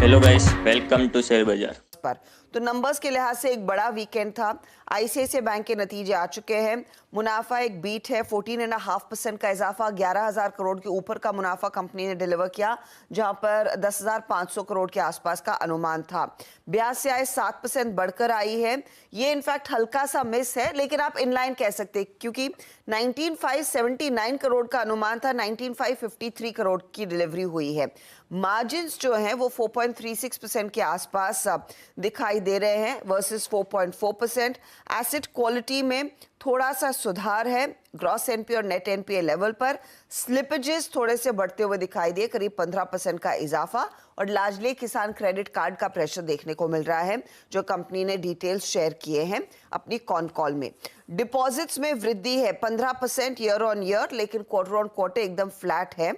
Hello guys, welcome to share Bazaar. पर तो numbers के लिहाज से एक बड़ा वीकेंड था। आईसीआईसीआई बैंक के नतीजे आ चुके हैं। मुनाफा एक बीट है, 14.5% का इजाफा, 11,000 करोड़ के ऊपर का मुनाफा कंपनी ने डिलीवर किया, जहां पर 10,500 करोड़ के आसपास का अनुमान था। ब्याज से आय 7% बढ़कर आई है। ये इनफैक्ट हल्का सा मिस है, लेकिन आप इनलाइन कह सकते, क्योंकि 19,579 करोड़ का अनुमान था, 19,553 करोड़ की डिलीवरी हुई है। मार्जिन्स जो हैं वो 4.36% के आसपास दिखाई दे रहे हैं वर्सेस 4.4%। एसेट क्वालिटी में थोड़ा सा सुधार है, ग्रॉस एनपीए और नेट एनपीए लेवल पर। स्लिपेजेस थोड़े से बढ़ते हुए दिखाई दिए, करीब 15% का इजाफा, और लार्जली किसान क्रेडिट कार्ड का प्रेशर देखने को मिल रहा है, जो कंपनी ने डिटेल्स शेयर किए हैं अपनी कॉन कॉल में। डिपॉजिट्स में वृद्धि है 15% ईयर ऑन ईयर, लेकिन क्वार्टर ऑन क्वार्टर एकदम फ्लैट है।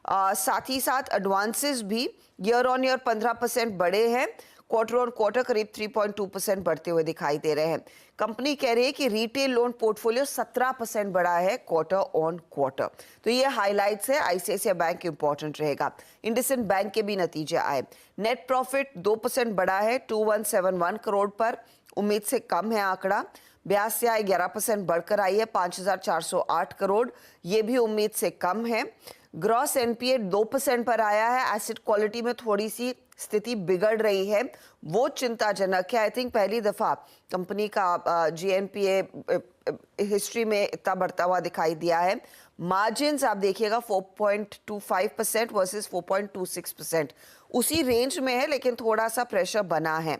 साथ ही साथ एडवांसेस भी ईयर ऑन ईयर 15% बढ़े हैं, क्वार्टर ऑन क्वार्टर करीब 3.2% बढ़ते हुए दिखाई दे रहे हैं। कंपनी कह रही है कि रिटेल लोन पोर्टफोलियो 17% बढ़ा है क्वार्टर ऑन क्वार्टर। तो ये हाइलाइट्स है। आईसीआईसीआई बैंक इंपॉर्टेंट रहेगा। इंडसइंड बैंक के भी नतीजे आए। नेट प्रॉफिट 2% बढ़ा है, 2171 करोड़ पर, उम्मीद से कम है आंकड़ा। ब्याज से आय 11% बढ़कर आई है, 5,408 करोड़, ये भी उम्मीद से कम है। ग्रॉस एनपीए 2% पर आया है। एसेट क्वालिटी में थोड़ी सी स्थिति बिगड़ रही है, वो चिंताजनक है। आई थिंक पहली दफा कंपनी का जीएनपीए हिस्ट्री में इतना बढ़ता हुआ दिखाई दिया है। मार्जिन्स आप देखिएगा 4.25% वर्सेस 4.26%, उसी रेंज में है, लेकिन थोड़ा सा प्रेशर बना है।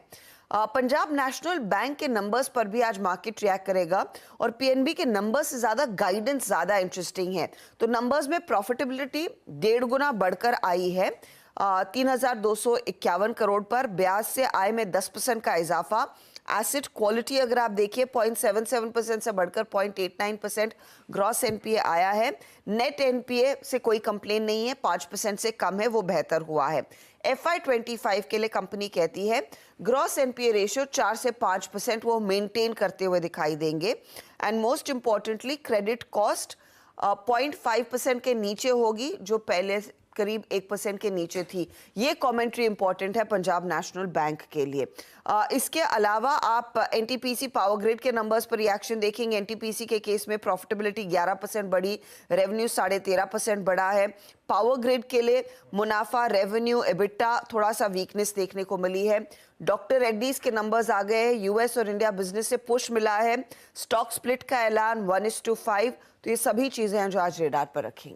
पंजाब नेशनल बैंक के नंबर्स पर भी आज मार्केट रिएक्ट करेगा, और पीएनबी के नंबर्स से ज्यादा गाइडेंस ज्यादा इंटरेस्टिंग है। तो नंबर्स में प्रॉफिटेबिलिटी 1.5 गुना बढ़कर आई है, 3,251 करोड़ पर। ब्याज से आय में 10% का इजाफा। एसेट क्वालिटी अगर आप देखिए 0.77% से बढ़कर 0.89%। ग्रॉस एनपीए आया है। नेट एनपीए से कोई कंप्लेन नहीं है, 5% से कम है, वो बेहतर हुआ है। FY25 के लिए कंपनी कहती है ग्रॉस एनपीए रेशियो 4 से 5% वो मेंटेन करते हुए दिखाई देंगे। And most importantly credit cost 0.5% के नीचे होगी, जो पहले करीब 1% के नीचे थी। ये कमेंट्री इंपॉर्टेंट है पंजाब नेशनल बैंक के लिए। इसके अलावा आप एनटीपीसी पावर ग्रिड के नंबर्स पर रिएक्शन देखेंगे। एनटीपीसी के केस में प्रॉफिटेबिलिटी 11% बढ़ी, रेवेन्यू 13.5% बढ़ा है। पावर ग्रिड के लिए मुनाफा, रेवेन्यू, एबिटा थोड़ा सा वीकनेस देखने को मिली है। डॉक्टर रेड्डीज के नंबर्स आ गए हैं। यूएस और इंडिया बिजनेस से पुश मिला है। स्टॉक स्प्लिट का ऐलान 1:5। तो ये सभी चीजें हैं जो आज रेडार पर रखेंगे।